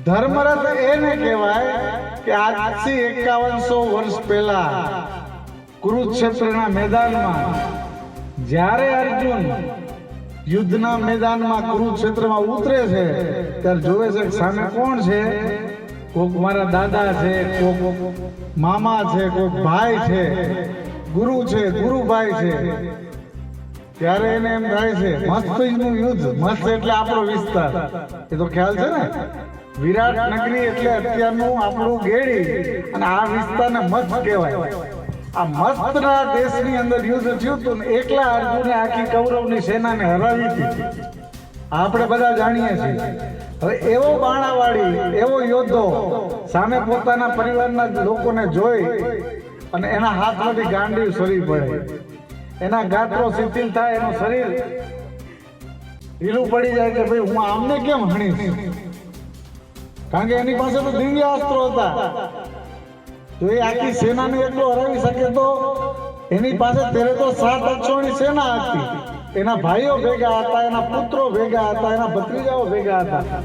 ધર્મરથ એને કહેવાય કે આજથી 5100 વર્ષ પહેલા કુરુક્ષેત્રના મેદાનમાં જ્યારે અર્જુન યુદ્ધના મેદાનમાં કુરુક્ષેત્રમાં ઉતરે છે ત્યારે જોવે છે કે સામે કોણ છે? કોક મારા દાદા છે, કોક મામા છે, કોક ભાઈ છે, ગુરુ છે, ગુરુભાઈ છે. ત્યારે એને એમ થાય છે મસ્તનું યુદ્ધ. મસ્ત એટલે આપણો વિસ્તાર, એ તો ખ્યાલ છે ને. વિરાટ નગરી એટલે અત્યારનું આપણું ગેડી, અને આ વિસ્તારને મસ્ત કહેવાય. આ મસ્તના દેશની અંદર યુદ્ધ થયું હતું ને એકલા અર્જુને આખી કૌરવની સેનાને હરાવી હતી. આપણે બધા જાણીએ છીએ. હવે એવો બાણાવાળી, એવો યોદ્ધો સામે પોતાના પરિવારના લોકોને જોઈ અને એના હાથમાંથી ગાંડી સરી પડે, એના ગાત્રો શિથિલ થાય, એનું શરીર ઢીલું પડી જાય કે ભાઈ હું આમને કેમ હણીશ? કારણ કે એની પાસે તો દિવ્ય અસ્ત્રો હતા. જો એ આખી સેનાને એટલો હરાવી શકે તો એની પાસે ત્યારે તો 7 અક્ષોની સેના હતી. એના ભાઈઓ ભેગા હતા, એના પુત્રો ભેગા હતા, એના ભત્રીજાઓ ભેગા હતા.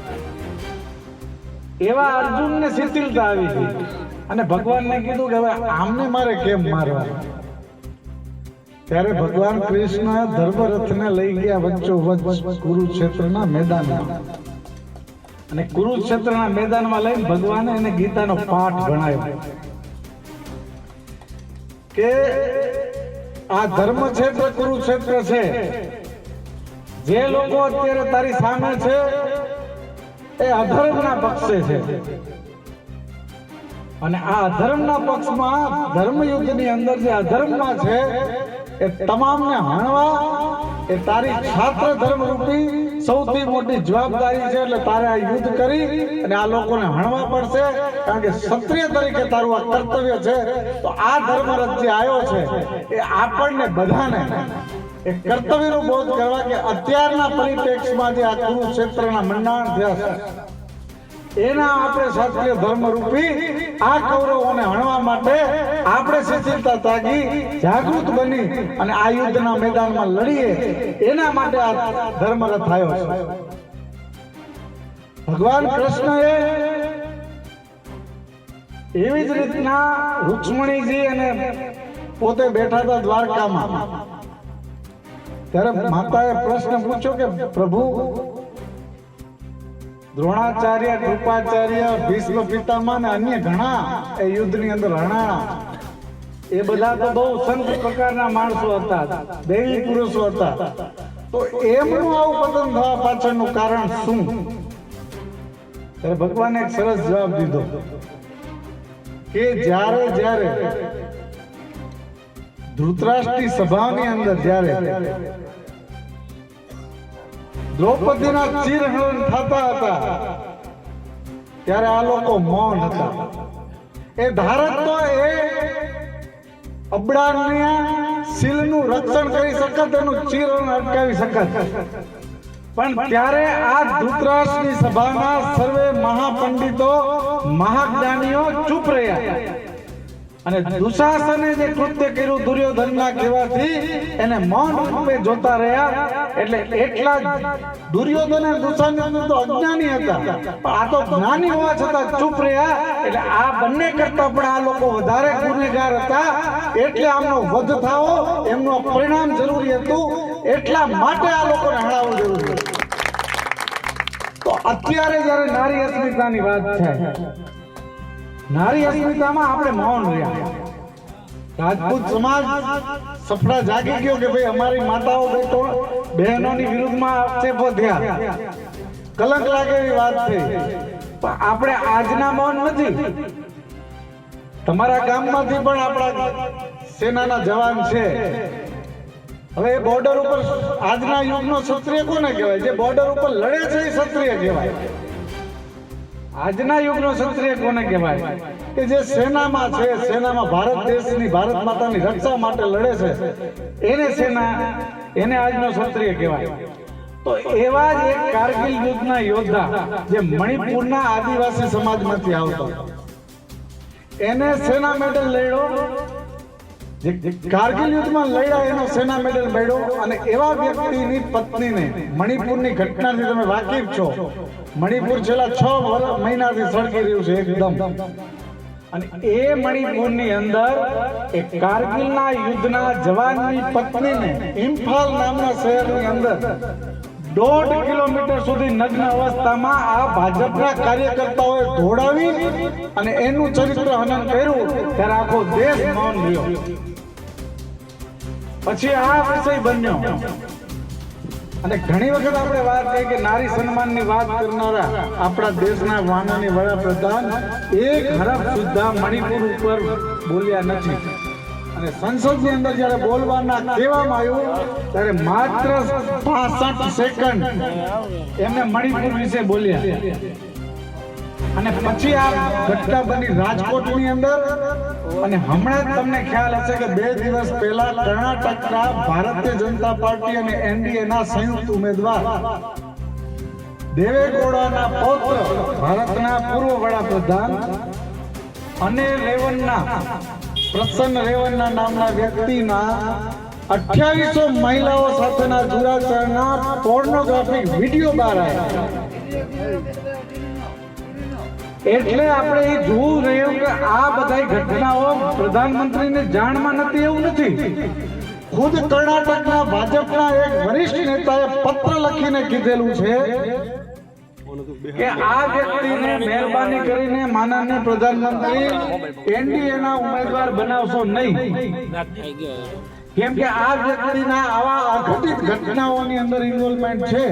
એવા અર્જુનને શિથિલતા આવી ગઈ અને ભગવાનને કીધું કે હવે આમને મારે કેમ મારવા? ત્યારે ભગવાન કૃષ્ણ ધર્મરથને લઈ ગયા વચ્ચોવચ્ચ કુરુક્ષેત્રના મેદાનમાં, અને કુરુક્ષેત્રના મેદાનમાં લઈને ભગવાને એને ગીતાનો પાઠ ભણાવ્યો કે આ ધર્મક્ષેત્ર કુરુક્ષેત્ર છે. જે લોકો અત્યારે તારી સામે છે એ અધર્મના પક્ષે છે, અને આ અધર્મના પક્ષમાં ધર્મયુદ્ધની અંદર જે અધર્મમાં છે એ તમામને હણવા એ તારી છાત્ર ધર્મ રૂપી સૌથી મોટી જવાબદારી છે. એટલે તારે આ યુદ્ધ કરી અને આ લોકોને હણવા પડશે, કારણ કે ક્ષત્રિય તરીકે તારું આ કર્તવ્ય છે. તો આ ધર્મરથ જે આવ્યો છે એ આપણને બધાને એક કર્તવ્યનો બોધ કરવા કે અત્યારના પરિપ્રેક્ષમાં જે આ કુરુક્ષેત્રના મંડાણ થયા છે એના આપણે ક્ષત્રિય ધર્મ રૂપી આ કૌરવોને હણવા માટે આપણે શિથિલતા ત્યાગી જાગૃત બની અને આ યુદ્ધના મેદાનમાં લડીએ, એના માટે આ ધર્મરથ થયો છે. ભગવાન કૃષ્ણએ એવી જ રીતના રૂક્ષ્મણીજી અને પોતે બેઠા હતા દ્વારકામાં. ત્યારે માતાએ પ્રશ્ન પૂછ્યો કે પ્રભુ, દ્રોણાચાર્ય, કૃપાચાર્ય, ભીષ્મ પિતામહ અને અન્ય ઘણા એ યુદ્ધની અંદર હણાણા, એ બધા તો બહુ સંત પ્રકારના માણસો હતા, દૈવી પુરુષો હતા. તો એમનું આવું પતન થવા પાછળનું કારણ શું? ત્યારે ભગવાને એક સરસ જવાબ દીધો કે જ્યારે ધૃતરાષ્ટ્રની સભાની અંદર જ્યારે દ્રૌપદીના ચીરહરણ થતા હતા ત્યારે આ લોકો મૌન હતા. એ ધારક તો એ અબડાના શીલનું રક્ષણ કરી શકત, એનું ચીરહરણ અટકાવી શકત, પણ ત્યારે આ ધૃતરાષ્ટ્રની સભાના સર્વે મહાપંડિતો, મહાજ્ઞાનીઓ ચૂપ રહ્યા. અને દુશાસને જે કૃત્ય કર્યું દુર્યોધનના કહેવાથી એને મૌન રૂપે જોતા રહ્યા. એટલે એટલા દુર્યોધન અને દુશાસન તો અજ્ઞાની હતા, પણ આ તો જ્ઞાની હોવા છતાં ચૂપ રહ્યા. એટલે આ બંને કરતા પણ આ લોકો વધારે ગુનેગાર હતા, એટલે આમનો વધ થાવો એમનું પરિણામ જરૂરી હતું. એટલા માટે આ લોકોને હણાવવું જરૂરી હતું. તો અત્યારે જ્યારે નારી અસ્મિતાની વાત થાય, નારી અસ્મિતામાં આપણે મૌન રહ્યા. રાજપૂત સમાજ સફળા જાગી ગયો કે ભાઈ અમારી માતાઓ બહેનોની વિરુદ્ધમાં આક્ષેપો થયા, કલંક લાગે એવી વાત થઈ. પણ આપણે આજના મૌન નથી. તમારા ગામમાંથી પણ આપણા સેનાના જવાન છે. હવે એ બોર્ડર ઉપર આજના યુગનો ક્ષત્રિય કોને કહેવાય? જે બોર્ડર ઉપર લડે છે એ ક્ષત્રિય કહેવાય. આજના યુગનો ક્ષત્રિય કોને કહેવાય? કે જે સેનામાં છે, સેનામાં ભારત દેશની, ભારત માતાની રક્ષા માટે લડે છે, એને સેના, એને આજનો ક્ષત્રિય કહેવાય. તો એવા જ એક કારગિલ યુદ્ધના યોદ્ધા જે મણિપુરના આદિવાસી સમાજમાંથી આવતો, એને સેના મેડલ લડ્યો જે કારગિલ યુદ્ધમાં લડ્યા એનો સેના મેડલ મળ્યો અને એવા વ્યક્તિની પત્નીને મણિપુરની ઘટનાથી તમે વાકેફ છો. મણિપુર છેલ્લા 6 મહિનાથી સળગી રહ્યું છે એકદમ. અને એ મણિપુરની અંદર એક કારગિલના યુદ્ધના જવાનની પત્નીને ઇમ્ફાલ નામના શહેરની અંદર 1.5 કિલોમીટર સુધી નગ્ન અવસ્થામાં આ ભાજપના કાર્યકર્તાઓએ દોડાવી અને એનું ચરિત્ર હનન કર્યું ત્યારે આખો દેશ મૌન રહ્યો. પછી આ વિષય બન્યો અને ઘણી વખત આપણે વાત કરી કે નારી સન્માનની વાત કરનારા આપણા દેશના માનનીય વડાપ્રધાન એક હરફ સુદ્ધા મણિપુર ઉપર બોલ્યા નથી. અને સંસદની અંદર જ્યારે બોલવાના કહેવામાં આવ્યું ત્યારે માત્ર 65 સેકન્ડ એમને મણિપુર વિશે બોલ્યા. અને પછી આ ઘટના બની રાજકોટની અંદર. અને હમણાં જ તમને ખ્યાલ હશે કે 2 દિવસ પહેલા કર્ણાટકના ભારતીય જનતા પાર્ટી અને એનડીએના સંયુક્ત ઉમેદવાર દેવેગૌડાના પૌત્ર ભારતના પૂર્વ વડાપ્રધાન અને પ્રસન્ન રેવન્ના નામના વ્યક્તિના 2800 મહિલાઓ સાથેના દુરાચારના પોર્નોગ્રાફિક વિડીયો બહાર આવ્યા. એટલે આપણે એ જોવું રહ્યું કે આ બધા ઘટનાઓ પ્રધાનમંત્રીને જાણમાં નથી એવું નથી. ખુદ કર્ણાટકના ભાજપના એક વરિષ્ઠ નેતાએ પત્ર લખીને કીધેલું છે કે આ વ્યક્તિને મહેરબાની કરીને માનનીય પ્રધાનમંત્રી એનડીએના ઉમેદવાર બનાવશો નહીં, કેમ કે આ વ્યક્તિના આવા અઘટિત ઘટનાઓની અંદર ઇન્વોલ્વમેન્ટ છે.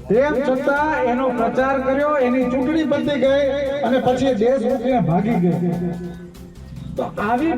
તેમ છતાં એનો પ્રચાર કર્યો, એની ચૂંટણી બદલી ગઈ અને પછી દેશ મૂકીને ભાગી ગઈ. તો આવી